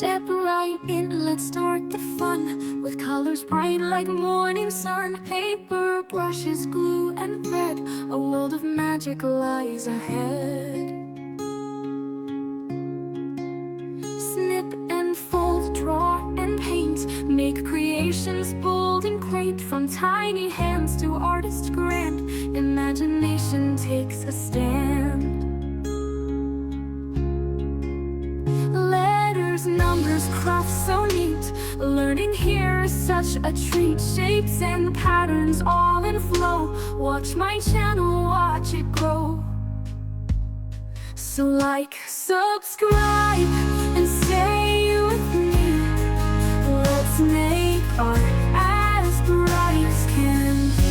Step right in, let's start the fun. With colors bright like morning sun, paper, brushes, glue, and thread. A world of magic lies ahead. Snip and fold, draw and paint. Make creations bold and quaint. From tiny hands to artists grand, imagination takes a stand. Numbers, crafts so neat. Learning here is such a treat. Shapes and patterns all in flow. Watch my channel, watch it grow. So like, subscribe, and stay with me. Let's make art as bright as can be.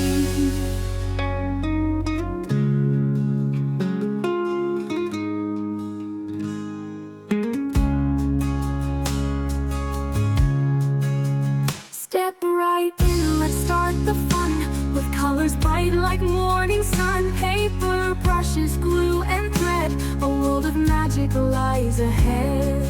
Step right in, let's start the fun. With colors bright like morning sun, paper, brushes, glue, and thread. A world of magic lies ahead.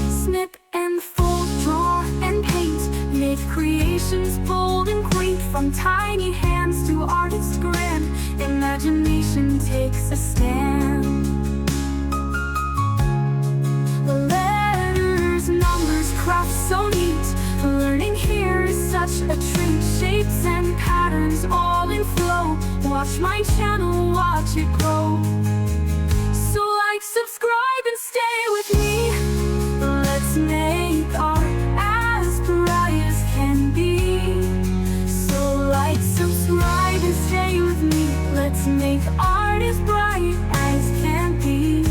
Snip and fold, draw and paint. Make creations bold and quaint. From tiny hands to artists grand, imagination takes a stand. Crafts so neat. Learning here is such a treat. Shapes and patterns all in flow. Watch my channel, watch it grow. So like, subscribe, and stay with me. Let's make art as bright as can be. So like, subscribe, and stay with me. Let's make art as bright as can be.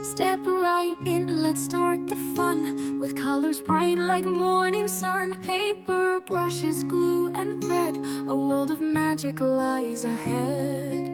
Step right in, let's start the fun. With colors bright like morning sun, paper, brushes, glue, and thread. A world of magic lies ahead.